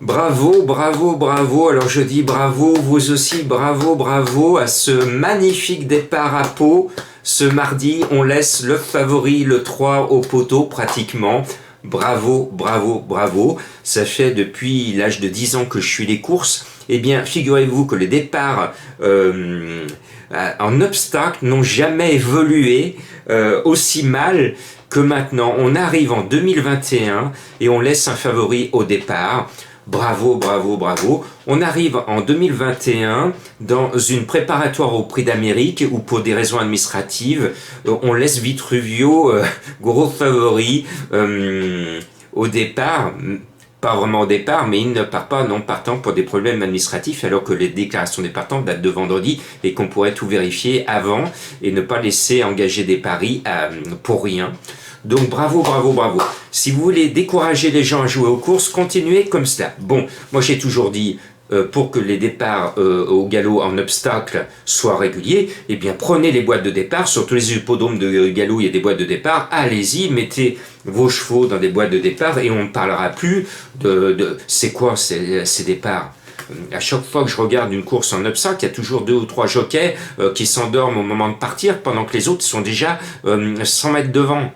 Bravo, bravo, bravo. Alors je dis bravo, vous aussi, bravo, bravo à ce magnifique départ à Pau. Ce mardi, on laisse le favori, le 3 au poteau pratiquement. Bravo, bravo, bravo. Ça fait depuis l'âge de 10 ans que je suis les courses. Eh bien, figurez-vous que les départs en obstacle n'ont jamais évolué aussi mal que maintenant. On arrive en 2021 et on laisse un favori au départ. Bravo, bravo, bravo. On arrive en 2021 dans une préparatoire au Prix d'Amérique où pour des raisons administratives, on laisse Vitruvio, gros favori, au départ. Pas vraiment au départ, mais il ne part pas non partant pour des problèmes administratifs alors que les déclarations des partants datent de vendredi et qu'on pourrait tout vérifier avant et ne pas laisser engager des paris pour rien. Donc bravo, bravo, bravo. Si vous voulez décourager les gens à jouer aux courses, continuez comme cela. Bon, moi j'ai toujours dit, pour que les départs au galop en obstacle soient réguliers, eh bien prenez les boîtes de départ, sur tous les hippodromes de galop il y a des boîtes de départ, allez-y, mettez vos chevaux dans des boîtes de départ et on ne parlera plus c'est quoi ces départs. À chaque fois que je regarde une course en obstacle, il y a toujours 2 ou 3 jockeys qui s'endorment au moment de partir pendant que les autres sont déjà 100 mètres devant.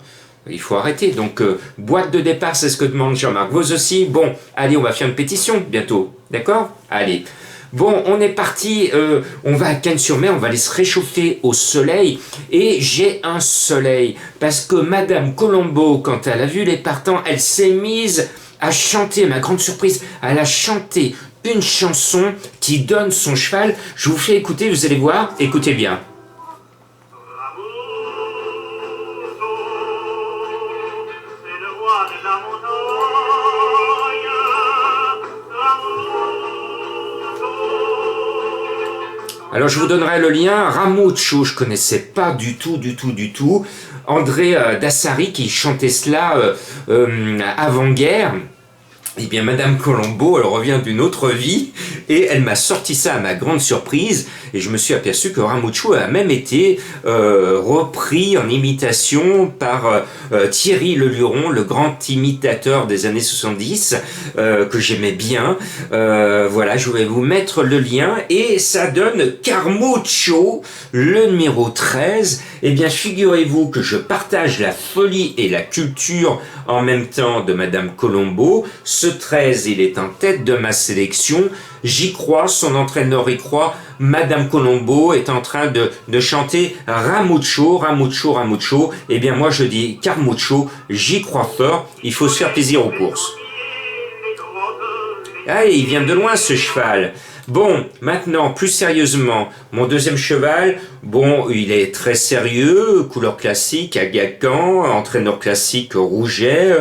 Il faut arrêter. Donc, boîte de départ, c'est ce que demande Jean-Marc. Vous aussi, bon, allez, on va faire une pétition bientôt. D'accord? Allez. Bon, on est parti, on va à Cannes-sur-Mer, on va aller se réchauffer au soleil. Et j'ai un soleil. Parce que Madame Colombo, quand elle a vu les partants, elle s'est mise à chanter, ma grande surprise, elle a chanté une chanson qui donne son cheval. Je vous fais écouter, vous allez voir, écoutez bien. Alors je vous donnerai le lien. Ramuccio, je connaissais pas du tout. André Dassari qui chantait cela avant-guerre. Eh bien, Madame Colombo, elle revient d'une autre vie et elle m'a sorti ça à ma grande surprise et je me suis aperçu que Ramuccio a même été repris en imitation par Thierry Leluron, le grand imitateur des années 70 que j'aimais bien. Voilà, je vais vous mettre le lien et ça donne Carmuccio, le numéro 13. Eh bien, figurez-vous que je partage la folie et la culture en même temps de Madame Colombo. Ce 13, il est en tête de ma sélection. J'y crois, son entraîneur y croit. Madame Colombo est en train de chanter Ramuccio. Eh bien, moi, je dis Carmuccio, j'y crois fort. Il faut se faire plaisir aux courses. Ah, il vient de loin, ce cheval. Bon, maintenant, plus sérieusement, mon deuxième cheval, bon, il est très sérieux, couleur classique, Agacan, entraîneur classique Rouget,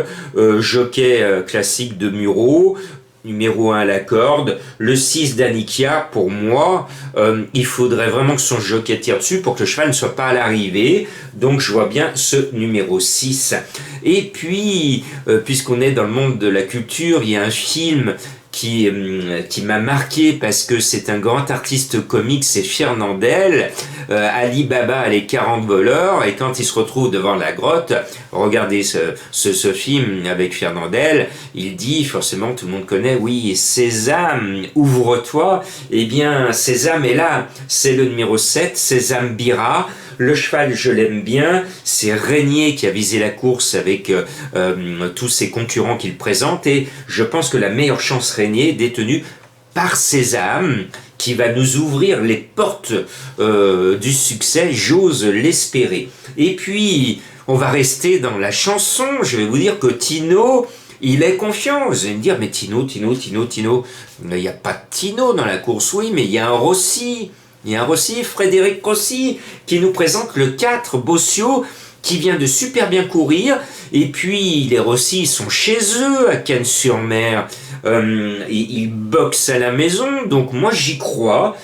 jockey classique de Muro, numéro 1 à la corde, le 6 d'Anikia, pour moi, il faudrait vraiment que son jockey tire dessus pour que le cheval ne soit pas à l'arrivée, donc je vois bien ce numéro 6. Et puis, puisqu'on est dans le monde de la culture, il y a un film qui m'a marqué parce que c'est un grand artiste comique, c'est Fernandel, Ali Baba et les 40 voleurs, et quand il se retrouve devant la grotte, regardez ce film avec Fernandel, il dit, forcément tout le monde connaît, oui, Sésame, ouvre-toi, eh bien Sésame est là, c'est le numéro 7, Sésame Bira. Le cheval, je l'aime bien, c'est Régnier qui a visé la course avec tous ses concurrents qu'il présente et je pense que la meilleure chance Régnier est détenue par Sésame qui va nous ouvrir les portes du succès, j'ose l'espérer. Et puis, on va rester dans la chanson, je vais vous dire que Tino, il est confiant. Vous allez me dire, mais Tino, il n'y a pas de Tino dans la course, oui, mais il y a un Rossi. Il y a un Rossi, Frédéric Rossi, qui nous présente le 4, Bossio, qui vient de super bien courir. Et puis, les Rossi sont chez eux, à Cannes-sur-Mer. Ils boxent à la maison. Donc, moi, j'y crois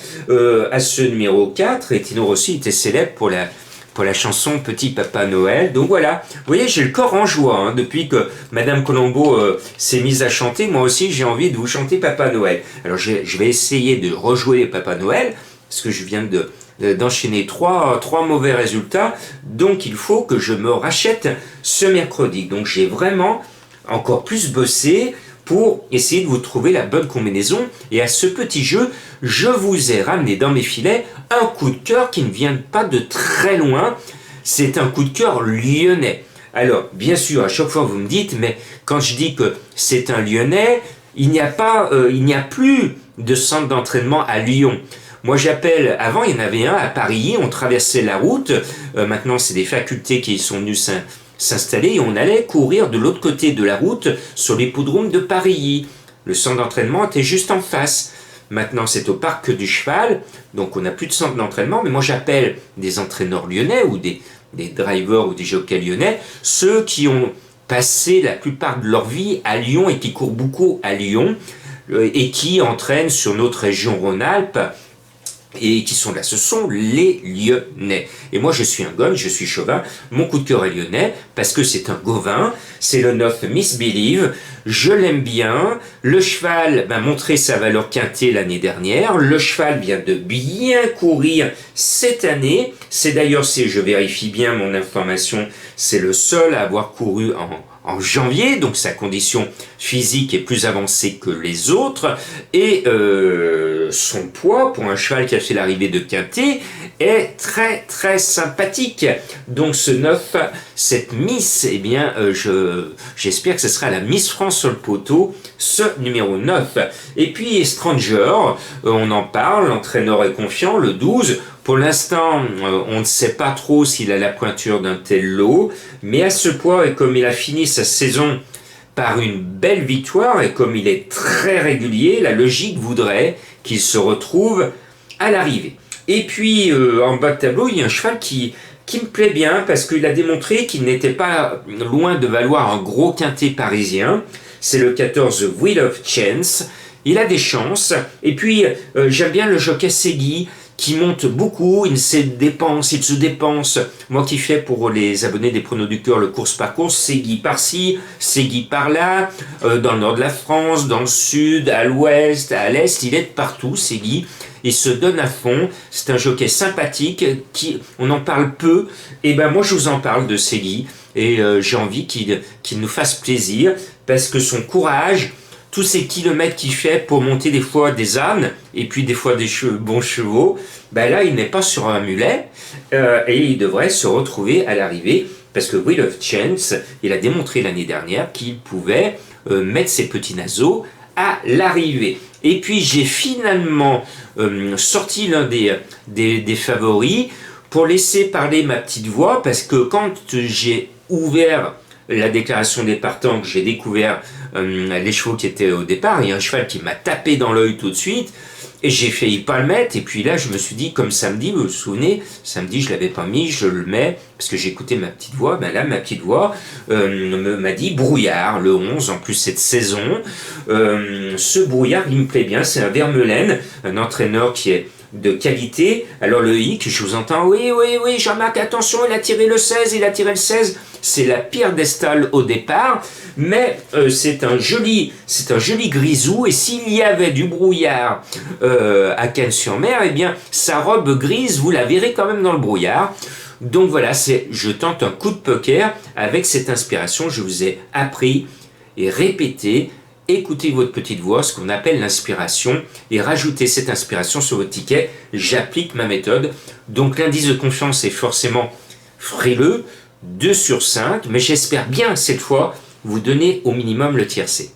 à ce numéro 4. Et Tino Rossi était célèbre pour la chanson Petit Papa Noël. Donc voilà, vous voyez, j'ai le corps en joie. Hein, depuis que Madame Colombo s'est mise à chanter, moi aussi, j'ai envie de vous chanter Papa Noël. Alors, je vais essayer de rejouer Papa Noël, parce que je viens d'enchaîner trois mauvais résultats, donc il faut que je me rachète ce mercredi. Donc j'ai vraiment encore plus bossé pour essayer de vous trouver la bonne combinaison. Et à ce petit jeu, je vous ai ramené dans mes filets un coup de cœur qui ne vient pas de très loin. C'est un coup de cœur lyonnais. Alors, bien sûr, à chaque fois vous me dites, mais quand je dis que c'est un lyonnais, il n'y a plus de centre d'entraînement à Lyon. Moi j'appelle, avant il y en avait un à Paris, on traversait la route, maintenant c'est des facultés qui sont venues s'installer et on allait courir de l'autre côté de la route sur l'hippodrome de Paris. Le centre d'entraînement était juste en face. Maintenant c'est au parc du Cheval, donc on n'a plus de centre d'entraînement, mais moi j'appelle des entraîneurs lyonnais ou des drivers ou des jockeys lyonnais, ceux qui ont passé la plupart de leur vie à Lyon et qui courent beaucoup à Lyon et qui entraînent sur notre région Rhône-Alpes et qui sont là, ce sont les Lyonnais. Et moi je suis un gomme, je suis chauvin, mon coup de cœur est lyonnais, parce que c'est un Gauvin, c'est le 9 Miss Believe, je l'aime bien, le cheval m'a montré sa valeur quintée l'année dernière, le cheval vient de bien courir cette année, c'est d'ailleurs, si je vérifie bien mon information, c'est le seul à avoir couru en janvier, donc sa condition physique est plus avancée que les autres, et son poids, pour un cheval qui a fait l'arrivée de Quintet, est très très sympathique. Donc ce 9, cette Miss, eh bien, j'espère que ce sera la Miss France sur le poteau, ce numéro 9. Et puis Stranger, on en parle, l'entraîneur est confiant, le 12, pour l'instant, on ne sait pas trop s'il a la pointure d'un tel lot, mais à ce poids, et comme il a fini sa saison par une belle victoire, et comme il est très régulier, la logique voudrait qu'il se retrouve à l'arrivée. Et puis, en bas de tableau, il y a un cheval qui me plaît bien, parce qu'il a démontré qu'il n'était pas loin de valoir un gros quintet parisien. C'est le 14 Wheel of Chance. Il a des chances. Et puis, j'aime bien le jockey Segui, qui monte beaucoup, il se dépense. Moi qui fais pour les abonnés des Pronos du Cœur le course par course, Segui par-ci, Segui par-là, dans le nord de la France, dans le sud, à l'ouest, à l'est, il est de partout, Segui. Il se donne à fond, c'est un jockey sympathique, on en parle peu, et ben moi je vous en parle de Segui, et j'ai envie qu'il nous fasse plaisir, parce que son courage, tous ces kilomètres qu'il fait pour monter des fois des ânes et puis des fois des bons chevaux, ben là il n'est pas sur un mulet et il devrait se retrouver à l'arrivée parce que Wheel of Chance, il a démontré l'année dernière qu'il pouvait mettre ses petits naseaux à l'arrivée. Et puis j'ai finalement sorti l'un des favoris pour laisser parler ma petite voix parce que quand j'ai ouvert la déclaration des partants, que j'ai découvert les chevaux qui étaient au départ, il y a un cheval qui m'a tapé dans l'œil tout de suite, et j'ai failli pas le mettre, et puis là je me suis dit, comme samedi, vous vous souvenez, samedi je l'avais pas mis, je le mets, parce que j'écoutais ma petite voix, ben là ma petite voix m'a dit brouillard, le 11, en plus cette saison, ce brouillard il me plaît bien, c'est un Vermeulen, un entraîneur qui est de qualité. Alors le hic, je vous entends, oui, Jean-Marc, attention, il a tiré le 16, c'est la pire des stalles au départ, mais c'est un joli grisou, et s'il y avait du brouillard à Cannes-sur-Mer, eh bien, sa robe grise, vous la verrez quand même dans le brouillard. Donc voilà, je tente un coup de poker avec cette inspiration, je vous ai appris et répété. Écoutez votre petite voix, ce qu'on appelle l'inspiration, et rajoutez cette inspiration sur votre ticket. J'applique ma méthode. Donc l'indice de confiance est forcément frileux, 2 sur 5, mais j'espère bien cette fois vous donner au minimum le tiercé.